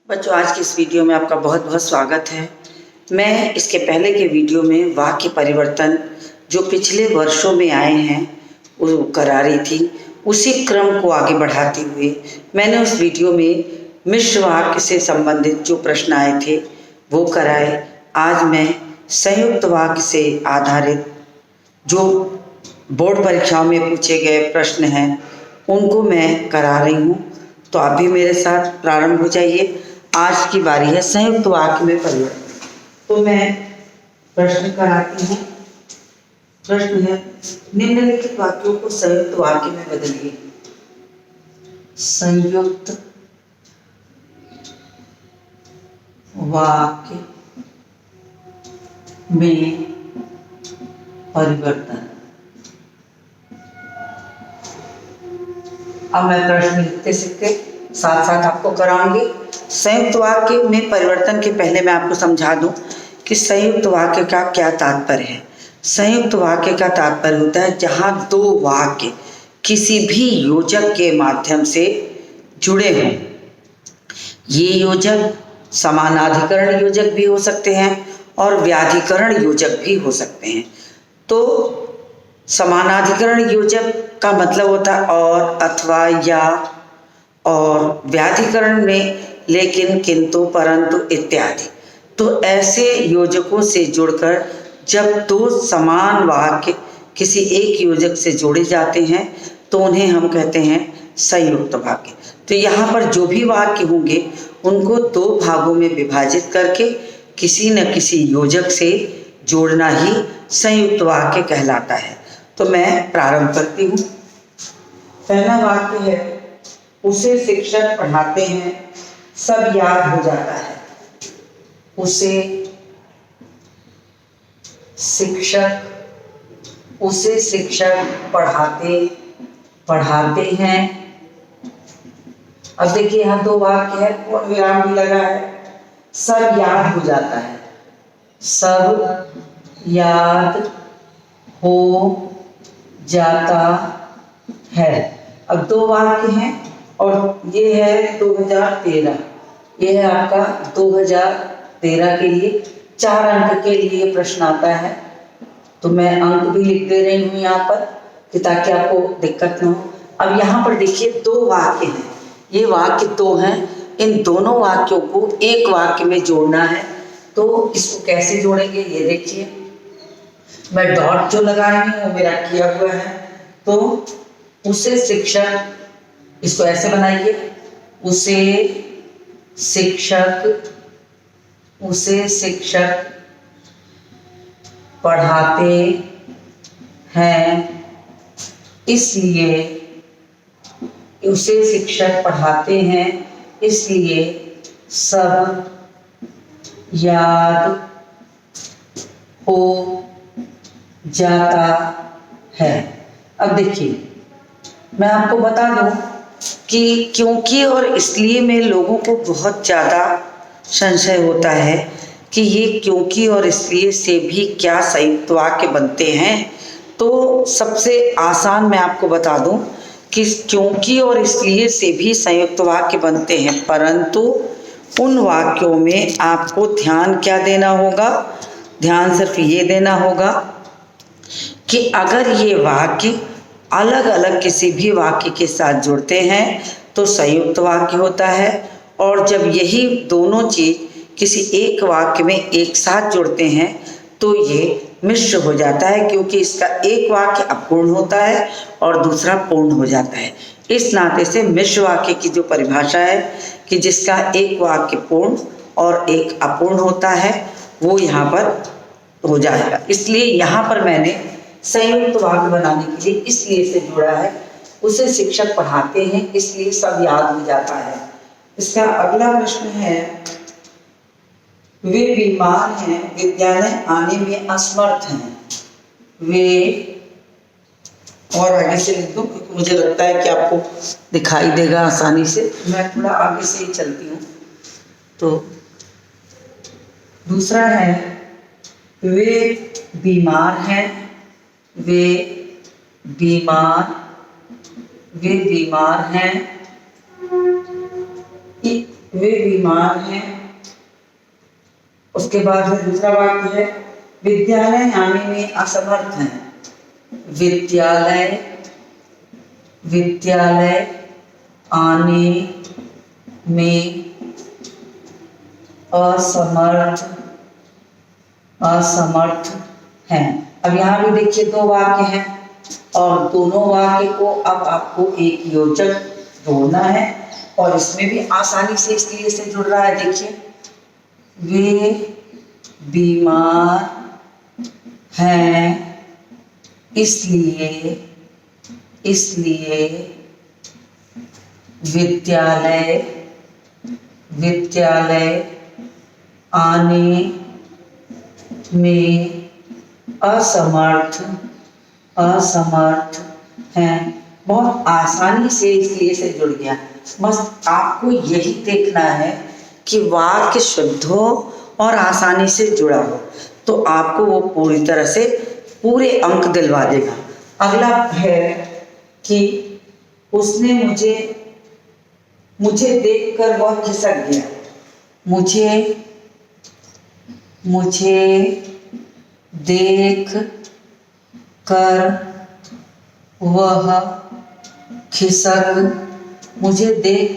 बच्चों, आज की इस वीडियो में आपका बहुत बहुत स्वागत है। मैं इसके पहले के वीडियो में वाक्य परिवर्तन जो पिछले वर्षों में आए हैं वो करा रही थी। उसी क्रम को आगे बढ़ाते हुए मैंने उस वीडियो में मिश्र वाक्य से संबंधित जो प्रश्न आए थे वो कराए। आज मैं संयुक्त वाक्य से आधारित जो बोर्ड परीक्षाओं में पूछे गए प्रश्न हैं उनको मैं करा रही हूँ। तो आप भी मेरे साथ प्रारंभ हो जाइए। आज की बारी है संयुक्त वाक्य में परिवर्तन। तो मैं प्रश्न कराती हूँ। प्रश्न है, निम्नलिखित वाक्यों को संयुक्त वाक्य में बदलिए। संयुक्त वाक्य में परिवर्तन। अब मैं प्रश्न लिखते सीखते साथ साथ आपको कराऊंगी। संयुक्त वाक्य में परिवर्तन के पहले मैं आपको समझा दूं कि संयुक्त वाक्य का क्या तात्पर्य है। संयुक्त वाक्य का तात्पर्य होता है जहां दो वाक्य किसी भी योजक के माध्यम से जुड़े हों। ये योजक समानाधिकरण योजक भी हो सकते हैं और व्याधिकरण योजक भी हो सकते हैं। तो समानाधिकरण योजक का मतलब होता है और, अथवा, या, और व्याधिकरण में लेकिन, किंतु, परंतु इत्यादि। तो ऐसे योजकों से जुड़कर जब दो समान वाक्य किसी एक योजक से जोड़े जाते हैं तो उन्हें हम कहते हैं संयुक्त वाक्य। तो यहाँ पर जो भी वाक्य होंगे उनको दो भागों में विभाजित करके किसी न किसी योजक से जोड़ना ही संयुक्त वाक्य कहलाता है। तो मैं प्रारंभ करती हूँ। पहला वाक्य है, उसे शिक्षक पढ़ाते हैं सब याद हो जाता है। उसे शिक्षक पढ़ाते हैं। अब देखिए यहाँ दो वाक्य है, पूर्ण विराम भी लगा है। सब याद हो जाता है। सब याद हो जाता है। अब दो वाक्य हैं और ये है 2013। ये है आपका 2013 के लिए 4 अंक के लिए प्रश्न आता है। तो मैं अंक भी लिख दे रही हूँ यहाँ पर कि ताकि आपको दिक्कत न हो। अब यहाँ पर देखिए दो वाक्य हैं। ये वाक्य दो हैं। इन दोनों वाक्यों को एक वाक्य में जोड़ना है। तो इसको कैसे जोड़ेंगे ये देखिए। मैं डॉट जो लगा रही हूँ वो मेरा किया हुआ है। तो उसे शिक्षक, इसको ऐसे बनाइए, उसे शिक्षक पढ़ाते हैं इसलिए, उसे शिक्षक पढ़ाते हैं इसलिए सब याद हो जाता है। अब देखिए मैं आपको बता दूं कि क्योंकि और इसलिए में लोगों को बहुत ज़्यादा संशय होता है कि ये क्योंकि और इसलिए से भी क्या संयुक्त वाक्य बनते हैं। तो सबसे आसान मैं आपको बता दूं कि क्योंकि और इसलिए से भी संयुक्त वाक्य बनते हैं, परंतु उन वाक्यों में आपको ध्यान क्या देना होगा? ध्यान सिर्फ ये देना होगा कि अगर ये वाक्य अलग अलग किसी भी वाक्य के साथ जुड़ते हैं तो संयुक्त वाक्य होता है, और जब यही दोनों चीज किसी एक वाक्य में एक साथ जुड़ते हैं तो ये मिश्र हो जाता है, क्योंकि इसका एक वाक्य अपूर्ण होता है और दूसरा पूर्ण हो जाता है। इस नाते से मिश्र वाक्य की जो परिभाषा है कि जिसका एक वाक्य पूर्ण और एक अपूर्ण होता है वो यहाँ पर हो जाएगा। इसलिए यहाँ पर मैंने संयुक्त वाक्य बनाने के लिए इसलिए से जोड़ा है। उसे शिक्षक पढ़ाते हैं इसलिए सब याद हो जाता है। इसका अगला प्रश्न है, वे बीमार हैं, विद्यालय आने में असमर्थ हैं। वे, और आगे से लिख दूं क्योंकि मुझे लगता है कि आपको दिखाई देगा आसानी से। मैं थोड़ा आगे से ही चलती हूँ। तो दूसरा है, वे बीमार हैं, वे बीमार हैं वे बीमार हैं। उसके बाद में दूसरा वाक्य है विद्यालय आने में असमर्थ हैं। विद्यालय विद्यालय आने में असमर्थ हैं। अब यहाँ भी देखिए दो वाक्य हैं और दोनों वाक्य को अब आपको एक योजक जोड़ना है और इसमें भी आसानी से इसलिए से जुड़ रहा है। देखिए वे बीमार हैं इसलिए विद्यालय आने में असमर्थ हैं। बहुत आसानी से इसलिए से जुड़ गया। बस आपको यही देखना है कि वाक्य शुद्ध हो और आसानी से जुड़ा हो, तो आपको वो पूरी तरह से पूरे अंक दिलवा देगा। अगला है कि उसने मुझे देखकर वह खिसक गया। मुझे देख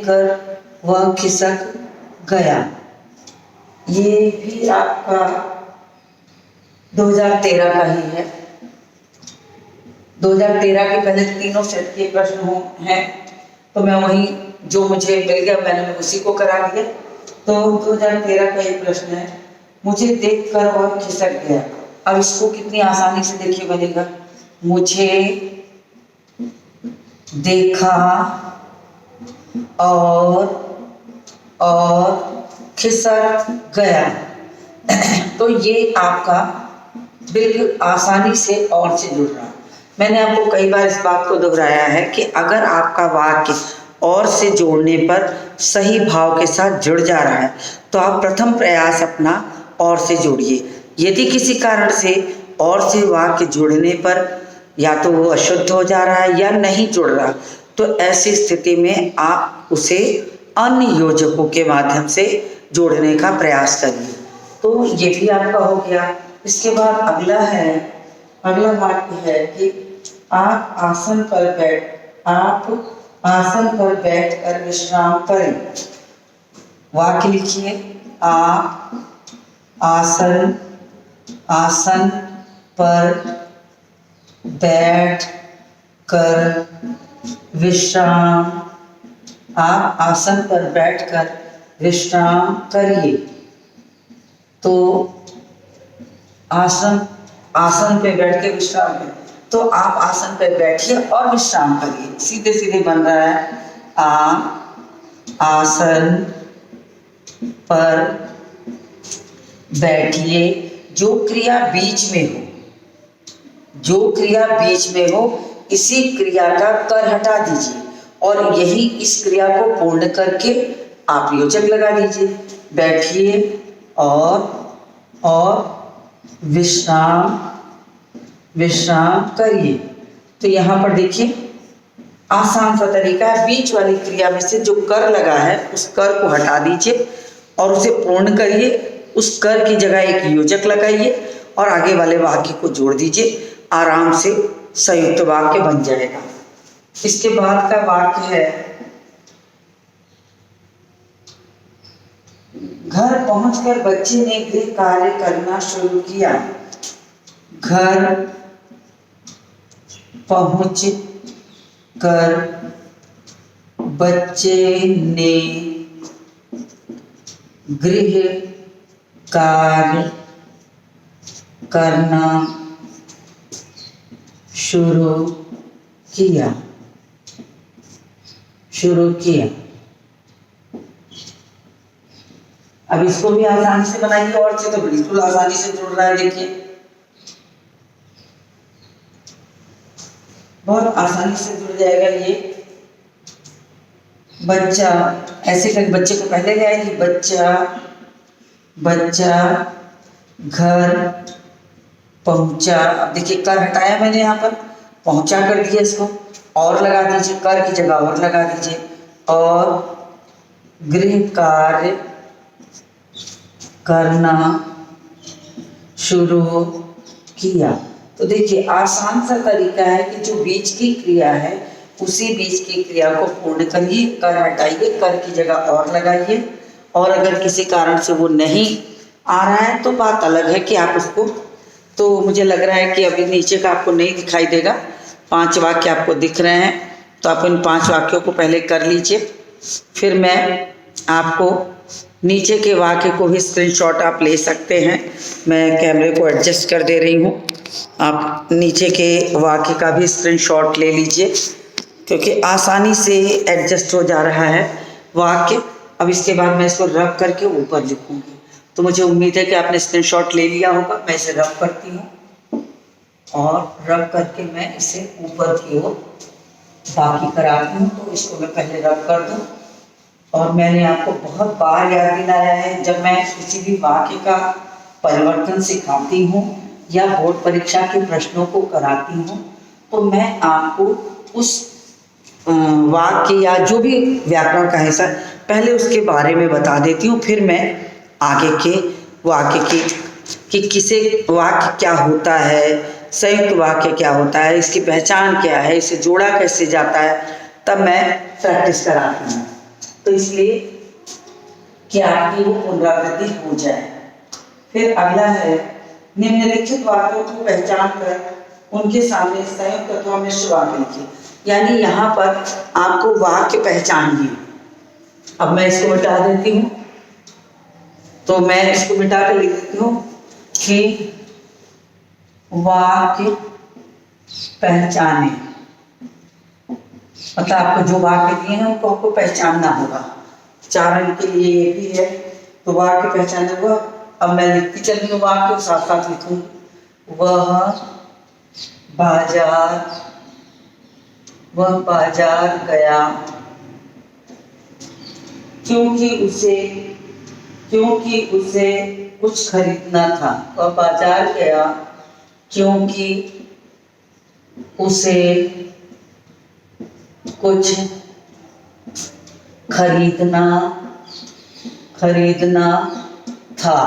कर वह खिसक गया। ये भी आपका 2013 का ही है। 2013 के पहले तीनों सेट के प्रश्न हैं, तो मैं वही जो मुझे मिल गया मैंने उसी को करा दिया। तो 2013 का एक प्रश्न है मुझे देखकर वह खिसक गया। अब इसको कितनी आसानी से देखिए बनेगा। मुझे देखा और खिसक गया। तो ये आपका बिल्कुल आसानी से और से जुड़ रहा है। मैंने आपको कई बार इस बात को दोहराया है कि अगर आपका वाक्य और से जोड़ने पर सही भाव के साथ जुड़ जा रहा है तो आप प्रथम प्रयास अपना और से जोड़िए। यदि किसी कारण से और से वाक्य जोड़ने पर या तो वो अशुद्ध हो जा रहा है या नहीं जुड़ रहा, तो ऐसी स्थिति में आप उसे अन्य योजकों के माध्यम से जोड़ने का प्रयास करिए। तो ये भी आपका हो गया। इसके बाद अगला वाक्य है कि आप आसन पर बैठकर विश्राम करें। वाक्य लिखिए आप आसन पर बैठ कर विश्राम करिए। तो आसन पे बैठ के विश्राम करिए, तो आप आसन पे बैठिए और विश्राम करिए। सीधे सीधे बन रहा है आप आसन पर बैठिए। जो क्रिया बीच में हो इसी क्रिया का कर हटा दीजिए और यही इस क्रिया को पूर्ण करके आप योजक लगा दीजिए। बैठिए और विश्राम करिए। तो यहाँ पर देखिए आसान सा तरीका है। बीच वाली क्रिया में से जो कर लगा है उस कर को हटा दीजिए और उसे पूर्ण करिए। उस कर की जगह एक योजक लगाइए और आगे वाले वाक्य को जोड़ दीजिए। आराम से संयुक्त वाक्य बन जाएगा। इसके बाद का वाक्य है घर पहुंचकर बच्चे ने गृह कार्य करना शुरू किया। घर पहुंचकर बच्चे ने गृह कार्य करना शुरू किया। अब इसको भी आसानी से बनाइए और से तो बिल्कुल आसानी से जुड़ रहा है। देखिए बहुत आसानी से जुड़ जाएगा। ये बच्चा ऐसे करके बच्चे को पहले ले आएगी। बच्चा घर पहुंचा। अब देखिए कर हटाया मैंने, यहाँ पर पहुंचा कर दिया। इसको और लगा दीजिए, कर की जगह और लगा दीजिए। और गृह कार्य करना शुरू किया। तो देखिए आसान सा तरीका है कि जो बीच की क्रिया है उसी बीच की क्रिया को पूर्ण करिए, कर हटाइए, कर की जगह और लगाइए। और अगर किसी कारण से वो नहीं आ रहा है तो बात अलग है कि आप उसको, तो मुझे लग रहा है कि अभी नीचे का आपको नहीं दिखाई देगा, 5 वाक्य आपको दिख रहे हैं, तो आप इन 5 वाक्यों को पहले कर लीजिए, फिर मैं आपको नीचे के वाक्य को भी स्क्रीनशॉट आप ले सकते हैं। मैं कैमरे को एडजस्ट कर दे रही हूँ, आप नीचे के वाक्य का भी स्क्रीनशॉट ले लीजिए, क्योंकि आसानी से एडजस्ट हो जा रहा है वाक्य। अब इसके बाद मैं इसको रब करके ऊपर लिखूँगी, तो मुझे उम्मीद है कि आपने स्क्रीनशॉट ले लिया होगा। मैं इसे रब करती हूँ और रब करके मैं इसे ऊपर की ओर बाकी कराती हूँ। तो इसको मैं पहले रब कर दूँ। और मैंने आपको बहुत बार याद दिलाया है, जब मैं किसी भी वाक्य का परिवर्तन सिखाती हूँ या बोर्ड परीक्षा के प्रश्नों को कराती हूँ, तो मैं आपको उस वाक्य या जो भी व्याकरण का हिस्सा पहले उसके बारे में बता देती हूँ, फिर मैं आगे के वाक्य की कि किसे वाक्य क्या होता है, संयुक्त वाक्य क्या होता है, इसकी पहचान क्या है, इसे जोड़ा कैसे जाता है, तब मैं प्रैक्टिस कराती हूँ। तो इसलिए कि आपकी वो पुनरावृत्ति हो जाए। फिर अगला है निम्नलिखित वाक्यों को पहचान कर उनके सामने संयुक्त अथवा मिश्र वाक्य लिखिए। यानी यहाँ पर आपको वाक्य पहचानिए। अब मैं इसको मिटा देती हूँ, तो मैं इसको मिटा कर लिख देती हूँ कि वाक्य पहचाने, मतलब आपको जो वाक्य दिए हैं उनको आपको पहचानना होगा। 4 अंक के लिए ये भी है, तो वाक्य पहचाने हुआ। अब मैं लिखती चल रही हूँ वाक्य, साथ साथ लिखूंगी वह बाजार गया क्योंकि उसे कुछ खरीदना था। वह बाजार गया क्योंकि उसे कुछ खरीदना था।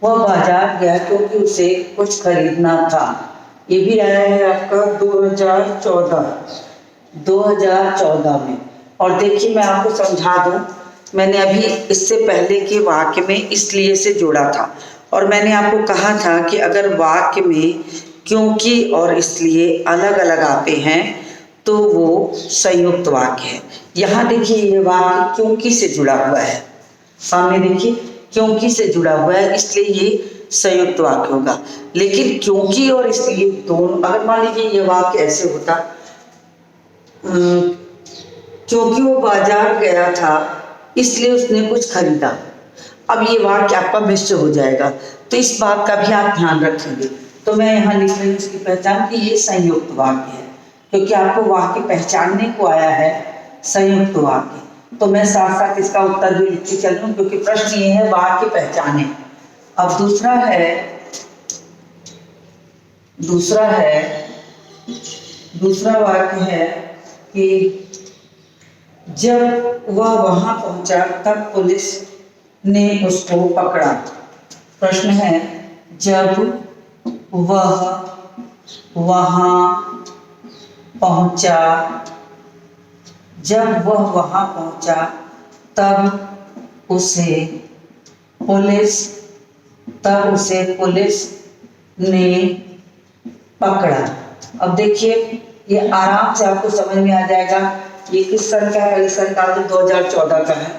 वह बाजार गया क्योंकि उसे कुछ खरीदना था। ये भी आया है आपका 2014 में। और देखिए मैं आपको समझा दूं, मैंने अभी इससे पहले के वाक्य में इसलिए से जोड़ा था, और मैंने आपको कहा था कि अगर वाक्य में क्योंकि और इसलिए अलग अलग आते हैं तो वो संयुक्त वाक्य है। यहाँ देखिए ये वाक्य क्योंकि से जुड़ा हुआ है, सामने देखिए क्योंकि से जुड़ा हुआ है, इसलिए ये संयुक्त वाक्य होगा। लेकिन क्योंकि और इसलिए दोनों, अगर मान लीजिए ये वाक्य ऐसे होता, क्योंकि वो बाजार गया था इसलिए उसने कुछ खरीदा, अब ये वाक्य आपका मिश्र हो जाएगा। तो इस बात का भी आप ध्यान रखेंगे। तो मैं यहाँ लिख रही हूँ इसकी पहचान कि ये संयुक्त वाक्य है, क्योंकि आपको वाक्य पहचानने को आया है संयुक्त वाक्य। तो मैं साथ साथ इसका उत्तर भी लिखती चल रही हूँ, क्योंकि प्रश्न ये है वाक्य पहचाने। अब दूसरा वाक्य है कि जब वह वहां पहुंचा तब पुलिस ने उसको पकड़ा। प्रश्न है जब वह वहां पहुंचा तब उसे पुलिस ने पकड़ा। अब देखिए ये आराम से आपको समझ में आ जाएगा ये किस सन का है। सन का 2014 का है,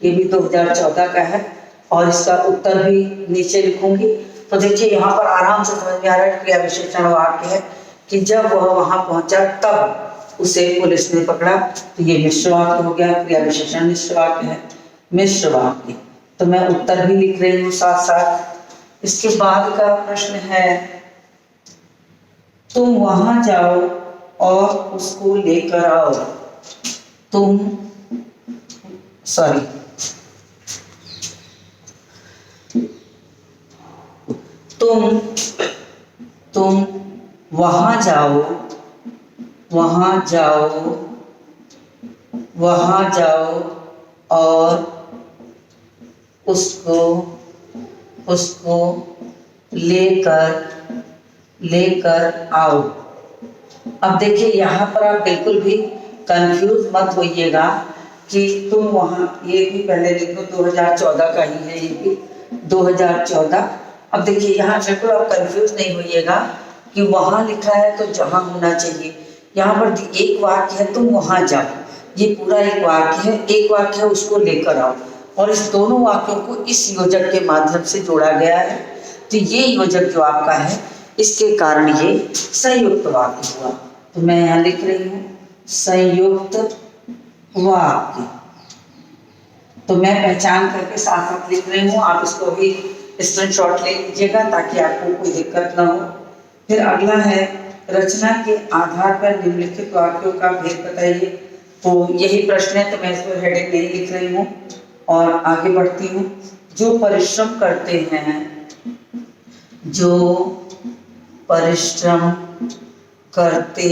ये भी 2014 का है, और इसका उत्तर भी नीचे लिखूंगी। तो देखिए यहाँ पर आराम से समझ में आ रहा है क्रिया विशेषण वाक्य है कि जब वह वहां पहुंचा तब उसे पुलिस ने पकड़ा। तो ये मिश्र वाक्य हो गया, क्रिया विशेषण मिश्र वाक्य है, मिश्र वाक्य। तो मैं उत्तर भी लिख रही हूँ साथ साथ। इसके बाद का प्रश्न है तुम वहां जाओ और उसको लेकर आओ। तुम वहां जाओ और उसको उसको लेकर आओ। अब देखिए यहाँ पर आप बिल्कुल भी कंफ्यूज मत होइएगा कि तुम वहाँ, ये भी पहले लिख लो 2014 का ही है, ये भी 2014। अब देखिए यहाँ बिल्कुल आप कंफ्यूज नहीं होइएगा कि वहाँ लिखा है तो जहाँ होना चाहिए। यहाँ पर एक वाक्य है तुम वहाँ जाओ, ये पूरा एक वाक्य है, एक वाक्य है उसको लेकर आओ, और इस दोनों वाक्यों को इस योजक के माध्यम से जोड़ा गया है। तो ये योजक जो आपका है, इसके कारण ये संयुक्त वाक्य हुआ। तो मैं यहाँ लिख रही हूँ संयुक्त वाक्य। तो मैं पहचान करके साथ साथ लिख रही हूँ, आप इसको भी स्क्रीनशॉट ले लीजिएगा ताकि आपको कोई दिक्कत ना हो। फिर अगला है रचना के आधार पर निम्नलिखित वाक्यों का भेद बताइए। तो यही प्रश्न है, तो मैं इसमें हेडिंग नहीं लिख रही हूँ और आगे बढ़ती हूँ। जो परिश्रम करते हैं, जो परिश्रम करते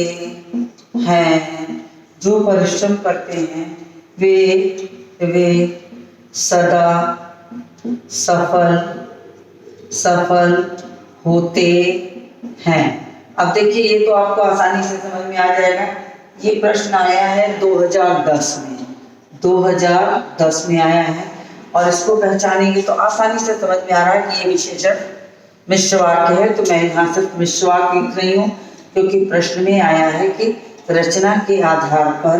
हैं, जो परिश्रम करते हैं वे सदा सफल होते हैं। अब देखिए ये तो आपको आसानी से समझ में आ जाएगा। ये प्रश्न आया है 2010 में, 2010 में आया है, और इसको पहचानेंगे तो आसानी से समझ में आ रहा है कि ये विशेषण मिश्र वाक्य है। तो मैं यहाँ सिर्फ मिश्र वाक्य लिख रही हूँ क्योंकि प्रश्न में आया है कि रचना के आधार पर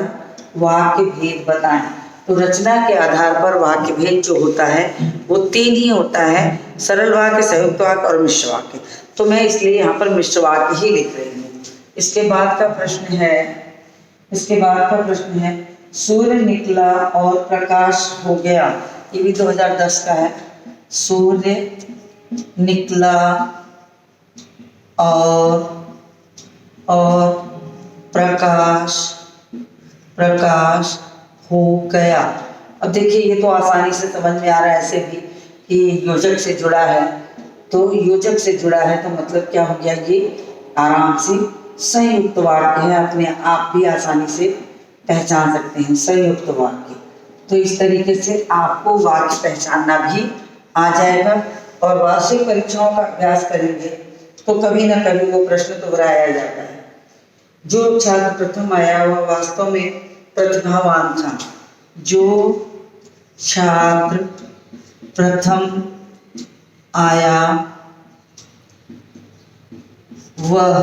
वाक्य भेद बताएं। तो रचना के आधार पर वाक्य भेद जो होता है वो 3 ही होता है, सरल वाक्य, संयुक्त वाक्य और मिश्र वाक्य। तो मैं इसलिए यहाँ पर मिश्र वाक्य ही लिख रही हूँ। इसके बाद का प्रश्न है सूर्य निकला और प्रकाश हो गया। ये भी 2010 का है। सूर्य निकला और प्रकाश हो गया। अब देखिए ये तो आसानी से समझ में आ रहा है ऐसे भी कि योजक से जुड़ा है। तो योजक से जुड़ा है तो मतलब क्या हो गया, ये आराम से संयुक्त वाक्य है, अपने आप भी आसानी से पहचान सकते हैं संयुक्त वाक्य। तो इस तरीके से आपको वाक्य पहचानना भी आ जाएगा। और वार्षिक परीक्षाओं का अभ्यास करेंगे तो कभी ना कभी वो प्रश्न दोहराया जाता है। जो छात्र प्रथम आया वह वास्तव में प्रतिभावान था। जो छात्र प्रथम आया वह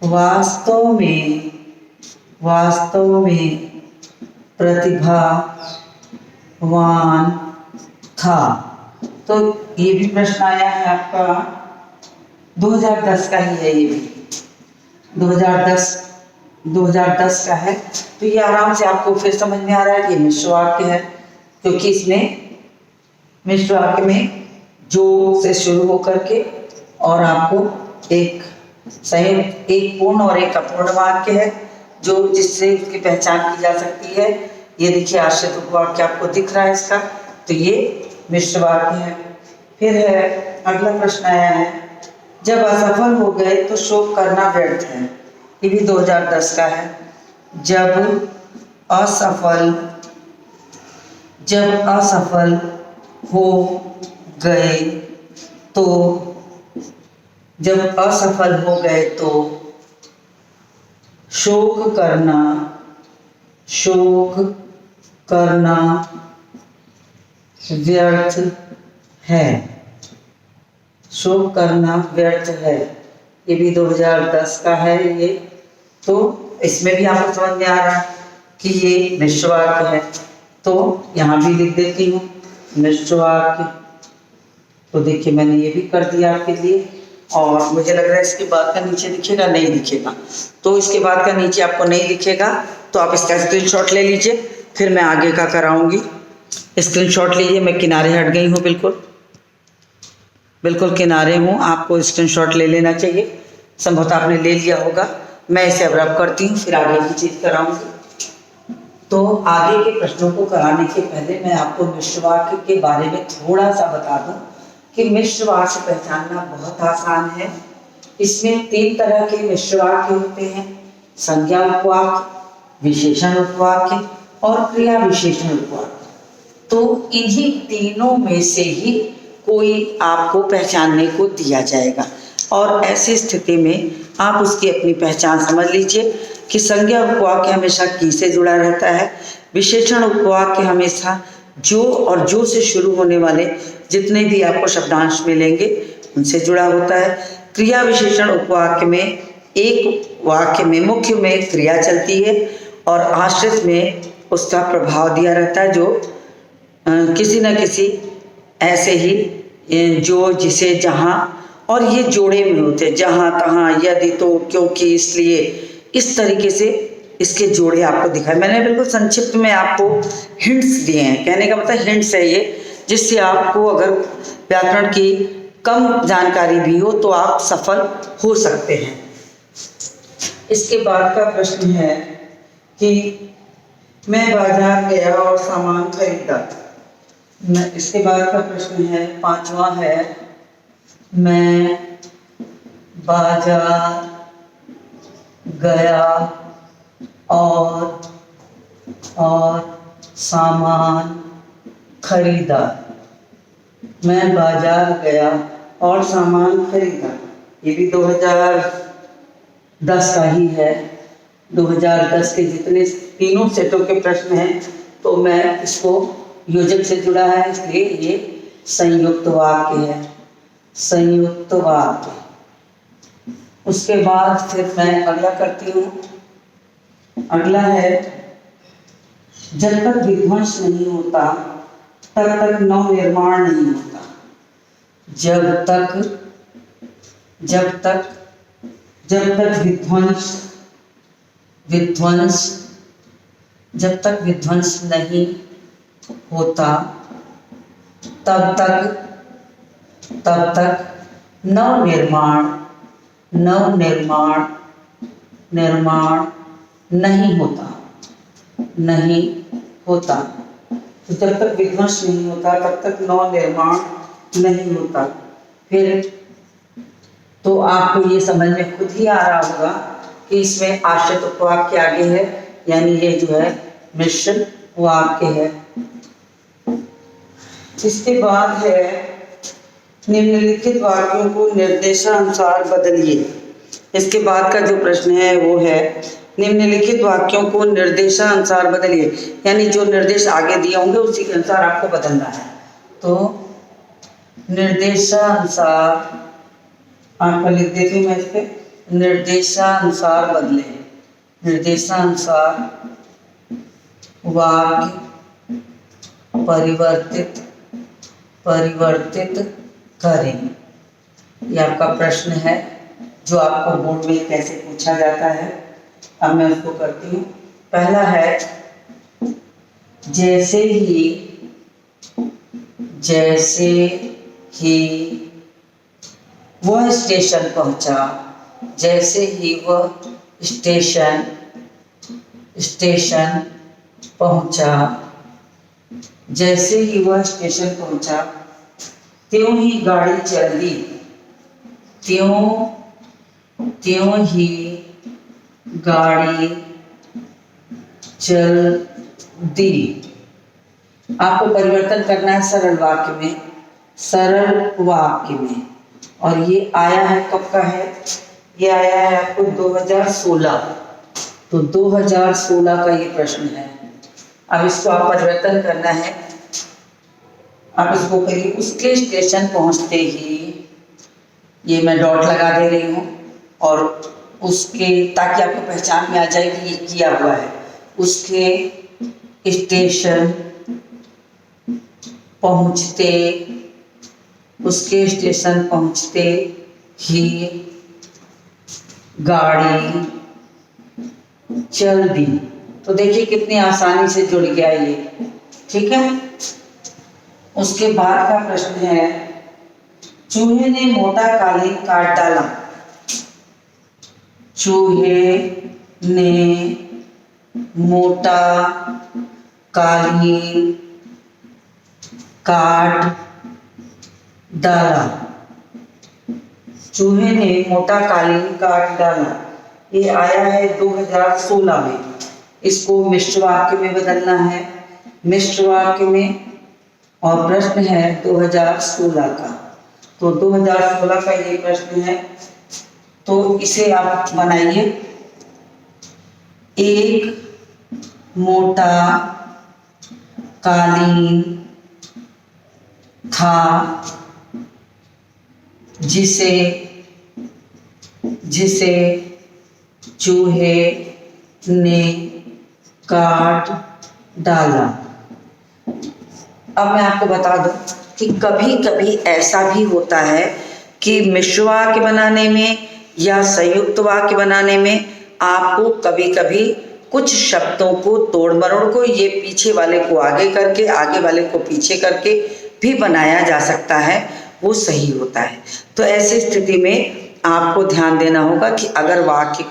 वास्तव में प्रतिभावान था। तो ये भी प्रश्न आया है आपका 2010 का ही है, ये भी 2010 का है। तो ये आराम से आपको फिर समझ में आ रहा है कि ये मिश्र वाक्य है, क्योंकि इसमें मिश्र वाक्य में जो से शुरू होकर के और आपको एक संयुक्त, एक पूर्ण और एक अपूर्ण वाक्य है जो जिससे उसकी पहचान की जा सकती है। ये देखिए आश्रित उपवाक्य आपको दिख रहा है इसका, तो ये मिश्र वाक्य है। फिर है अगला प्रश्न आया है जब असफल हो गए तो शोक करना व्यर्थ है। ये भी 2010 का है। जब असफल हो गए तो शोक करना व्यर्थ है। शोक करना व्यर्थ है। ये भी 2010 का है ये। तो इसमें भी आपको समझ में आ रहा है कि ये मिश्र वाक्य है। तो यहाँ भी लिख देती हूँ मिश्र वाक्य। तो देखिए मैंने ये भी कर दिया आपके लिए, और मुझे लग रहा है इसके बाद का नीचे दिखेगा, नहीं दिखेगा। तो इसके बाद का नीचे आपको नहीं दिखेगा तो आप इसका स्क्रीनशॉट ले लीजिए, फिर मैं आगे का कराऊंगी। स्क्रीनशॉट लीजिए, मैं किनारे हट गई हूँ, बिल्कुल किनारे हूँ, आपको स्क्रीनशॉट ले लेना चाहिए। संभवतः आपने ले लिया होगा। मैं इसे अब रब करती हूँ, फिर आगे की चीज़ कराऊंगी। तो आगे के प्रश्नों को कराने के पहले मैं आपको मिश्र वाक्य के बारे में थोड़ा सा बता दूं कि मिश्र वाक्य पहचानना बहुत आसान है। इसमें 3 तरह के मिश्र वाक्य होते हैं, संज्ञा उपवाक्य, विशेषण उपवाक्य और क्रिया विशेषण उपवाक्य। तो इन्हीं तीनों में से ही कोई आपको पहचानने को दिया जाएगा, और ऐसी स्थिति में आप उसकी अपनी पहचान समझ लीजिए कि संज्ञा उपवाक्य हमेशा की से जुड़ा रहता है, विशेषण उपवाक्य हमेशा जो और जो से शुरू होने वाले जितने भी आपको शब्दांश मिलेंगे उनसे जुड़ा होता है। क्रिया विशेषण उपवाक्य में एक वाक्य में मुख्य में क्रिया चलती है और आश्रित में उसका प्रभाव दिया रहता है, जो किसी न किसी ऐसे ही जो, जिसे, जहाँ, और ये जोड़े में होते हैं, जहाँ, तहाँ, यदि, तो, क्योंकि, इसलिए, इस तरीके से इसके जोड़े आपको दिखाए। मैंने बिल्कुल संक्षिप्त में आपको हिंट्स दिए हैं, कहने का मतलब हिंट्स है ये, जिससे आपको अगर व्याकरण की कम जानकारी भी हो तो आप सफल हो सकते हैं। इसके बाद का प्रश्न है कि मैं बाजार गया और सामान खरीदा। इसके बाद का प्रश्न है, पांचवा है, मैं बाजार गया और सामान खरीदा। मैं बाजार गया और सामान खरीदा, ये भी 2010 का ही है। 2010 के जितने तीनों सेटों के प्रश्न हैं तो मैं इसको योजक से जुड़ा है, इसलिए ये संयुक्त वाक्य है, संयुक्त वाक्य। उसके बाद फिर मैं अगला करती हूँ। अगला है, जब तक विध्वंस नहीं होता तब तक नव निर्माण नहीं होता। जब तक विध्वंस नहीं होता तब तक नव निर्माण नहीं होता। तो जब तक विध्वंस नहीं होता तब तक नव निर्माण नहीं होता। फिर तो आपको ये समझ में खुद ही आ रहा होगा कि इसमें आश्रित उपवाक्य आगे है, यानी ये जो है मिश्र वाक्य है। इसके बाद है, निम्नलिखित वाक्यों को निर्देशानुसार बदलिए। इसके बाद का जो प्रश्न है वो है, निम्नलिखित वाक्यों को निर्देशानुसार बदलिए, यानी जो निर्देश आगे दिए होंगे उसी के अनुसार आपको बदलना है। तो निर्देशानुसार आपको लिख देती हूँ मैं इस पे, निर्देशानुसार बदले, निर्देशानुसार वाक्य परिवर्तित करें। ये आपका प्रश्न है जो आपको बोर्ड में कैसे पूछा जाता है। अब मैं उसको करती हूँ। पहला है, जैसे ही वह स्टेशन पहुंचा, जैसे ही वह स्टेशन पहुंचा, जैसे ही वह स्टेशन पहुंचा, त्यों ही गाड़ी चल दी, त्यों ही गाड़ी चल दी। आपको परिवर्तन करना है सरल वाक्य में, और ये आया है कब का है, ये आया है आपको 2016। तो 2016 का ये प्रश्न है। अब इसको आप परिवर्तन करना है। आप इसको करिए, उसके स्टेशन पहुंचते ही, ये मैं डॉट लगा दे रही हूँ, और उसके, ताकि आपको पहचान में आ जाए कि ये किया हुआ है। उसके स्टेशन पहुंचते ही गाड़ी चल दी। तो देखिए कितनी आसानी से जुड़ गया ये, ठीक है। उसके बाद का प्रश्न है, चूहे ने मोटा कालीन काट डाला। चूहे ने मोटा कालीन काट डाला। चूहे ने मोटा कालीन काट डाला, ये आया है 2016 में। इसको मिश्र वाक्य में बदलना है, मिश्र वाक्य में। और प्रश्न है 2016 का, तो 2016 का ये प्रश्न है, तो इसे आप बनाइए। एक मोटा कालीन था जिसे जिसे चूहे ने काट डाला। अब मैं आपको बता दूं कि कभी कभी ऐसा भी होता है कि मिश्र वाक्य बनाने में या संयुक्त वाक्य बनाने में आपको कभी कभी कुछ शब्दों को तोड़ मरोड़ को, ये पीछे वाले को आगे करके आगे वाले को पीछे करके भी बनाया जा सकता है, वो सही होता है। तो ऐसी स्थिति में आपको ध्यान देना होगा कि अगर वाक्य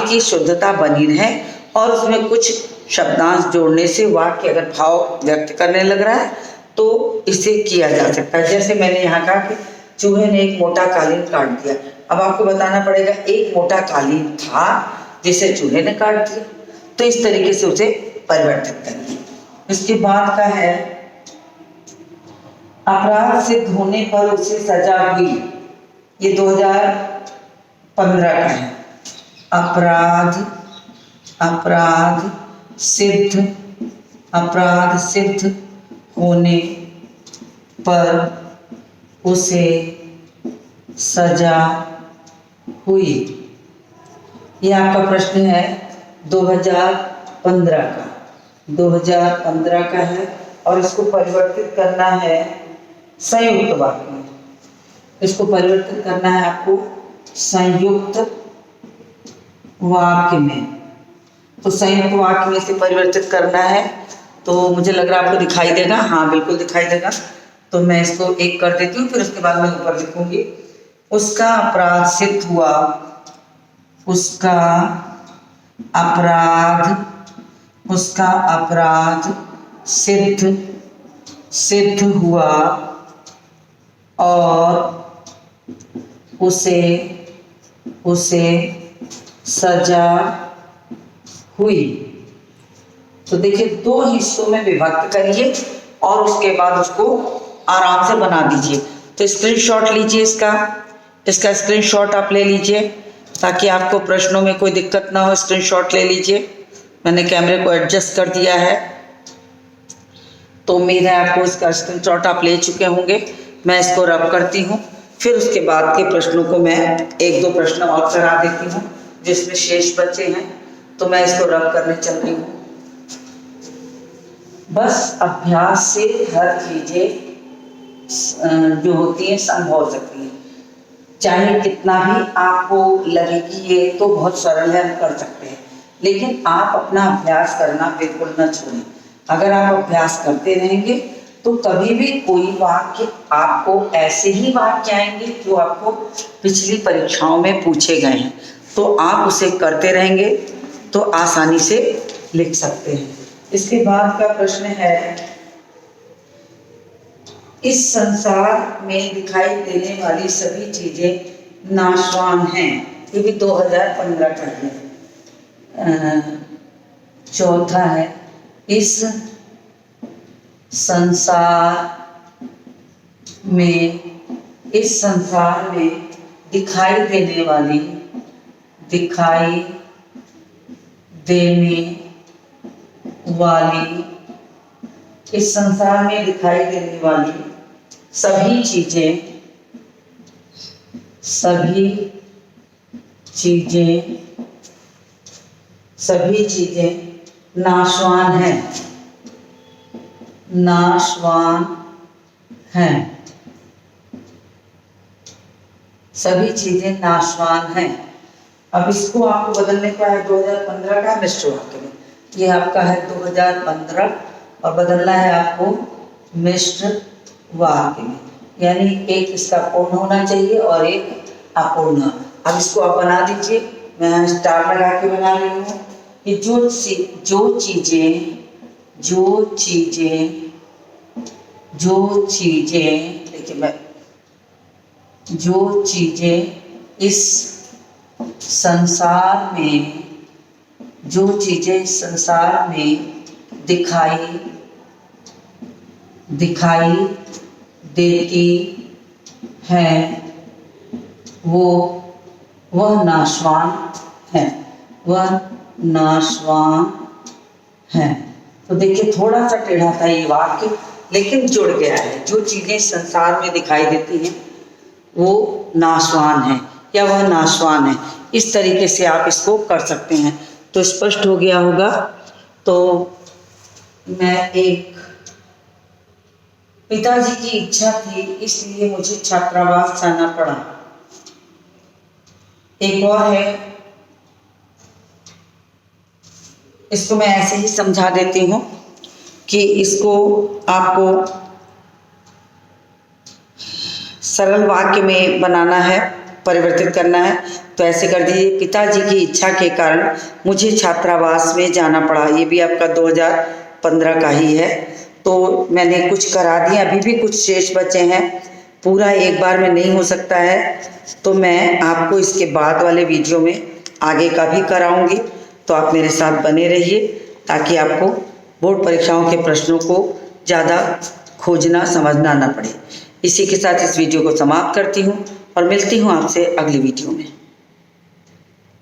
की शुद्धता बनी रहे और उसमें कुछ शब्दांश जोड़ने से वाक्य अगर भाव व्यक्त करने लग रहा है तो इसे किया जा सकता है। जैसे मैंने यहाँ कहा कि चूहे ने एक मोटा कालीन काट दिया। अब आपको बताना पड़ेगा एक मोटा कालीन था जिसे चूहे ने काट दिया, तो इस तरीके से उसे परिवर्तित करिए। इसके बाद का है अपराध सिद्ध होने पर उसे सजा हुई। ये 2015 का है। अपराध सिद्ध होने पर उसे सजा हुई। ये आपका प्रश्न है 2015 का है और इसको परिवर्तित करना है संयुक्त वाक्य में। इसको परिवर्तित करना है आपको संयुक्त वाक्य में। तो संयुक्त वाक्य में इसे परिवर्तित करना है, तो मुझे लग रहा है आपको दिखाई देगा। हाँ, बिल्कुल दिखाई देगा। तो मैं इसको एक कर देती हूँ, फिर उसके बाद मैं ऊपर लिखूंगी। उसका अपराध सिद्ध हुआ, उसका अपराध सिद्ध हुआ और उसे सजा हुई। तो देखिए, दो हिस्सों में विभक्त करिए और उसके बाद उसको आराम से बना दीजिए। तो स्क्रीनशॉट लीजिए, इसका स्क्रीनशॉट आप ले लीजिए ताकि आपको प्रश्नों में कोई दिक्कत ना हो। स्क्रीनशॉट ले लीजिए। मैंने कैमरे को एडजस्ट कर दिया है, तो उम्मीद है आपको इसका स्क्रीनशॉट आप ले चुके होंगे। मैं इसको रब करती हूँ, फिर उसके बाद के प्रश्नों को मैं एक दो प्रश्न और करा देती हूँ जिसमें शेष बचे हैं। तो मैं इसको रब करने चल रही हूँ। बस अभ्यास से हर चीजें जो होती हैं संभव हो सकती है। चाहे कितना भी आपको लगे कि ये तो बहुत सरल है, हम कर सकते हैं, लेकिन आप अपना अभ्यास करना बिल्कुल न छोड़ें। अगर आप अभ्यास करते रहेंगे तो कभी भी कोई वाक्य आपको ऐसे ही वाक्य आएंगे जो आपको पिछली परीक्षाओं में पूछे गए हैं, तो आप उसे करते रहेंगे तो आसानी से लिख सकते हैं। इसके बाद का प्रश्न है, इस संसार में दिखाई देने वाली सभी चीजें नाशवान हैं। ये भी 2015 का है। चौथा है, इस संसार में दिखाई देने वाली इस संसार में दिखाई देने वाली सभी चीजें नाशवान हैं। सभी चीजें नाशवान हैं। अब इसको आपको बदलने का है 2015 का मिश्र वाक्य में। ये आपका है 2015 और बदलना है आपको मिश्र वाक्य में, यानी एक इसका पूर्ण होना चाहिए और एक अपूर्ण। अब इसको आप बना दीजिए। मैं स्टार लगा के बना रही हूँ कि जो चीजें इस संसार में जो चीजें संसार में दिखाई देती हैं वह नाशवान है, वह नाशवान है। तो देखिए थोड़ा सा टेढ़ा था ये वाक्य, लेकिन जुड़ गया है। जो चीजें संसार में दिखाई देती हैं वो नाशवान है या वह नाशवान है। इस तरीके से आप इसको कर सकते हैं। तो स्पष्ट हो गया होगा। तो पिताजी की इच्छा थी, इसलिए मुझे छात्रावास जाना पड़ा। एक और है, इसको मैं ऐसे ही समझा देती हूँ कि इसको आपको सरल वाक्य में बनाना है, परिवर्तित करना है। तो ऐसे कर दीजिए, पिताजी की इच्छा के कारण मुझे छात्रावास में जाना पड़ा। ये भी आपका 2015 का ही है। तो मैंने कुछ करा दिया, अभी भी कुछ शेष बचे हैं, पूरा एक बार में नहीं हो सकता है। तो मैं आपको इसके बाद वाले वीडियो में आगे का भी कराऊंगी। तो आप मेरे साथ बने रहिए ताकि आपको बोर्ड परीक्षाओं के प्रश्नों को ज़्यादा खोजना समझना ना पड़े। इसी के साथ इस वीडियो को समाप्त करती हूँ और मिलती हूँ आपसे अगली वीडियो में।